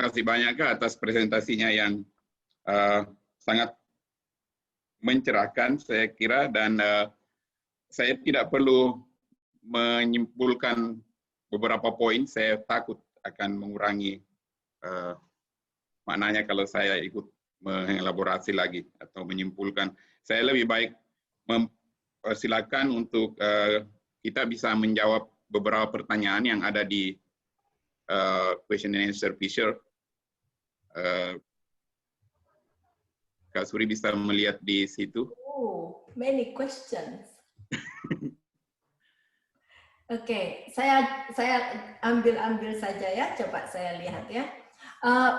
kasih banyak Kak atas presentasinya yang sangat mencerahkan saya kira, dan saya tidak perlu menyimpulkan beberapa poin, saya takut akan mengurangi maknanya kalau saya ikut mengelaborasi lagi atau menyimpulkan. Saya lebih baik silakan untuk kita bisa menjawab beberapa pertanyaan yang ada di question and answer feature. Kak Suri bisa melihat di situ. Oh, many questions. Oke, saya ambil saja ya, coba saya lihat ya.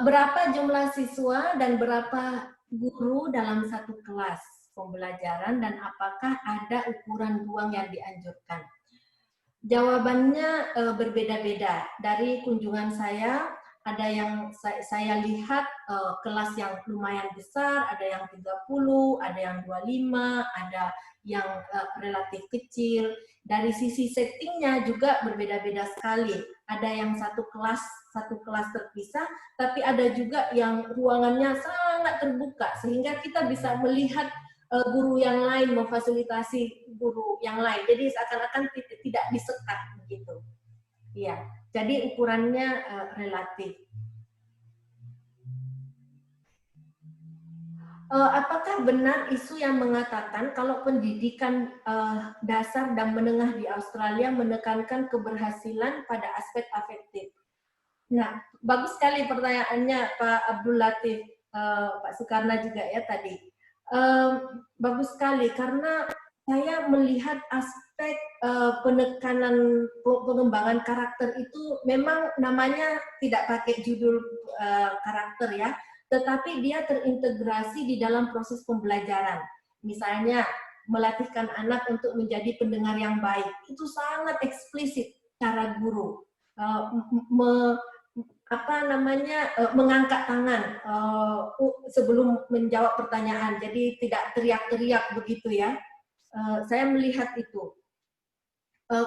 Berapa jumlah siswa dan berapa guru dalam satu kelas pembelajaran, dan apakah ada ukuran ruang yang dianjurkan? Jawabannya berbeda-beda. Dari kunjungan saya, ada yang saya lihat kelas yang lumayan besar, ada yang 30, ada yang 25, ada yang relatif kecil. Dari sisi settingnya juga berbeda-beda sekali. Ada yang satu kelas terpisah, tapi ada juga yang ruangannya sangat terbuka, sehingga kita bisa melihat guru yang lain, memfasilitasi guru yang lain. Jadi seakan-akan tidak disekat begitu. Iya, jadi ukurannya relatif. Apakah benar isu yang mengatakan kalau pendidikan dasar dan menengah di Australia menekankan keberhasilan pada aspek afektif? Nah, bagus sekali pertanyaannya Pak Abdul Latif, Pak Sukarna juga ya tadi. Bagus sekali karena saya melihat aspek penekanan pengembangan karakter itu memang namanya tidak pakai judul karakter ya, tetapi dia terintegrasi di dalam proses pembelajaran. Misalnya melatihkan anak untuk menjadi pendengar yang baik, itu sangat eksplisit cara guru. Mengangkat tangan sebelum menjawab pertanyaan, jadi tidak teriak-teriak begitu ya. Saya melihat itu.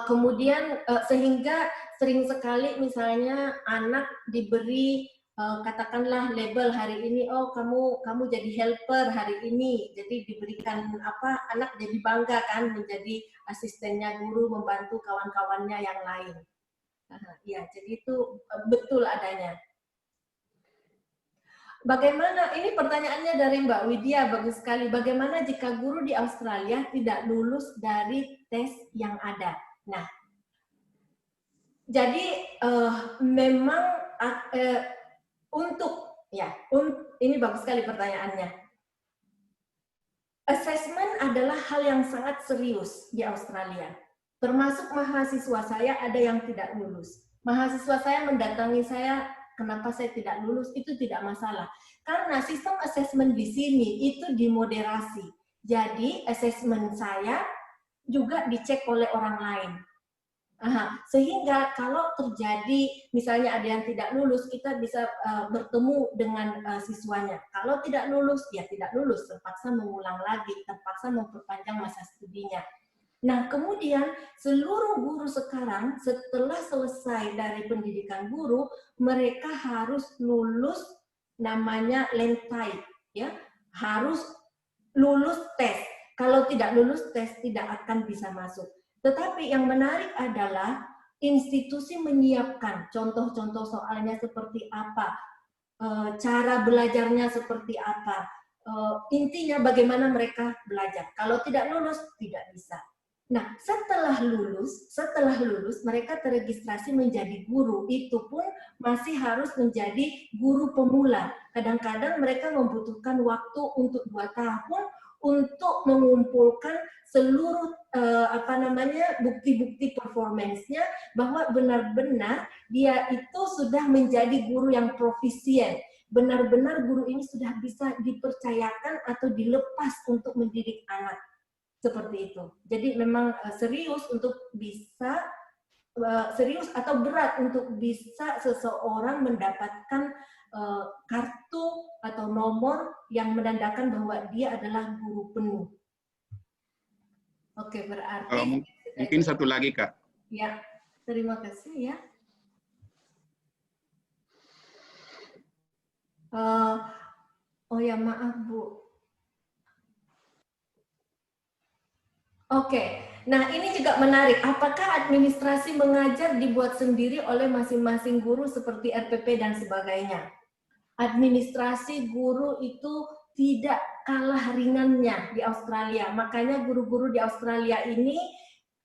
Kemudian sehingga sering sekali misalnya anak diberi katakanlah label hari ini, oh kamu jadi helper hari ini, jadi diberikan anak jadi bangga kan menjadi asistennya guru, membantu kawan-kawannya yang lain. Ya, jadi itu betul adanya. Bagaimana, ini pertanyaannya dari Mbak Widya, bagus sekali. Bagaimana jika guru di Australia tidak lulus dari tes yang ada? Nah, jadi memang ini bagus sekali pertanyaannya. Assessment adalah hal yang sangat serius di Australia. Termasuk mahasiswa saya ada yang tidak lulus. Mahasiswa saya mendatangi saya, kenapa saya tidak lulus, itu tidak masalah. Karena sistem assessment di sini itu dimoderasi. Jadi assessment saya juga dicek oleh orang lain. Sehingga kalau terjadi misalnya ada yang tidak lulus, kita bisa bertemu dengan siswanya. Kalau tidak lulus, ya tidak lulus, terpaksa mengulang lagi, terpaksa memperpanjang masa studinya. Nah, kemudian seluruh guru sekarang setelah selesai dari pendidikan guru, mereka harus lulus namanya lentai, ya, harus lulus tes. Kalau tidak lulus tes, tidak akan bisa masuk. Tetapi yang menarik adalah institusi menyiapkan contoh-contoh soalnya seperti apa, cara belajarnya seperti apa, intinya bagaimana mereka belajar. Kalau tidak lulus, tidak bisa. Nah, setelah lulus mereka teregistrasi menjadi guru, itu pun masih harus menjadi guru pemula. Kadang-kadang mereka membutuhkan waktu untuk 2 tahun untuk mengumpulkan seluruh bukti-bukti performance-nya bahwa benar-benar dia itu sudah menjadi guru yang profisien. Benar-benar guru ini sudah bisa dipercayakan atau dilepas untuk mendidik anak. Seperti itu. Jadi memang serius atau berat untuk bisa seseorang mendapatkan kartu atau nomor yang menandakan bahwa dia adalah guru penuh. Oke, berarti mungkin satu lagi, Kak. Ya, terima kasih ya. Oh ya, maaf Bu. Oke, nah ini juga menarik. Apakah administrasi mengajar dibuat sendiri oleh masing-masing guru seperti RPP dan sebagainya? Administrasi guru itu tidak kalah ringannya di Australia. Makanya guru-guru di Australia ini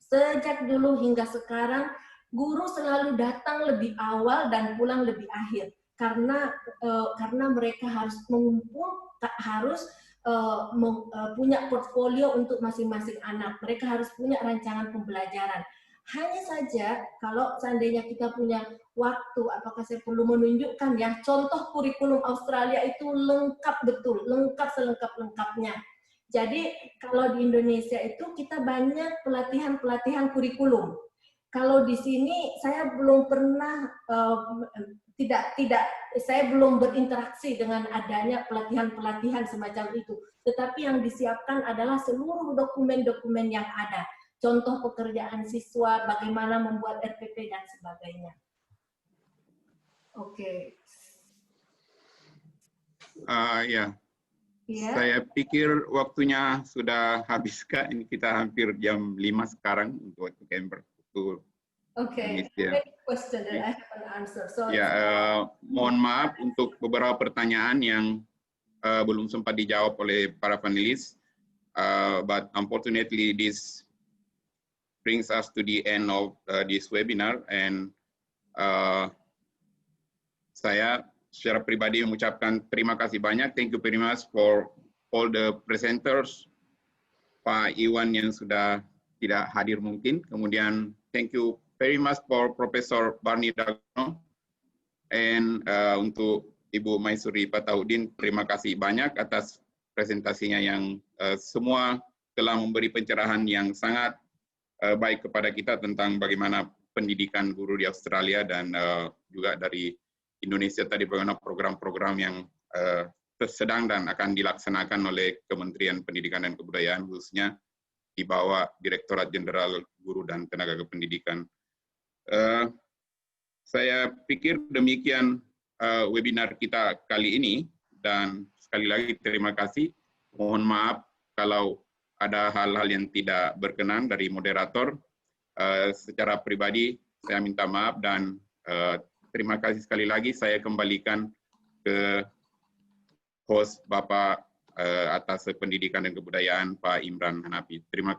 sejak dulu hingga sekarang, guru selalu datang lebih awal dan pulang lebih akhir. Karena mereka harus mengumpul, harus punya portfolio untuk masing-masing anak. Mereka harus punya rancangan pembelajaran. Hanya saja kalau seandainya kita punya waktu, apakah saya perlu menunjukkan ya, contoh kurikulum Australia itu lengkap betul, lengkap selengkap-lengkapnya. Jadi kalau di Indonesia itu kita banyak pelatihan-pelatihan kurikulum. Kalau di sini saya belum pernah saya belum berinteraksi dengan adanya pelatihan-pelatihan semacam itu. Tetapi yang disiapkan adalah seluruh dokumen-dokumen yang ada. Contoh pekerjaan siswa, bagaimana membuat RPP dan sebagainya. Oke. Ya, Ya. saya pikir waktunya sudah habis, Kak. Ini kita hampir jam 5 sekarang untuk waktu Canberra. Oke. Question that I haven't answered. So ya, mohon maaf untuk beberapa pertanyaan yang belum sempat dijawab oleh para panelis. But unfortunately, this brings us to the end of this webinar, and saya secara pribadi mengucapkan terima kasih banyak. Thank you very much for all the presenters. Pak Iwan yang sudah tidak hadir mungkin. Kemudian thank you very much for Profesor Barney Dagono. And untuk Ibu Maisuri Patahudin, terima kasih banyak atas presentasinya yang semua telah memberi pencerahan yang sangat baik kepada kita tentang bagaimana pendidikan guru di Australia dan juga dari Indonesia tadi, bagaimana program-program yang sedang dan akan dilaksanakan oleh Kementerian Pendidikan dan Kebudayaan, khususnya di bawah Direktorat Jenderal Guru dan Tenaga Kependidikan. Saya pikir demikian webinar kita kali ini, dan sekali lagi terima kasih. Mohon maaf kalau ada hal-hal yang tidak berkenan dari moderator. Secara pribadi saya minta maaf, dan terima kasih sekali lagi. Saya kembalikan ke host Bapak atas Pendidikan dan Kebudayaan, Pak Imran Hanafi. Terima kasih.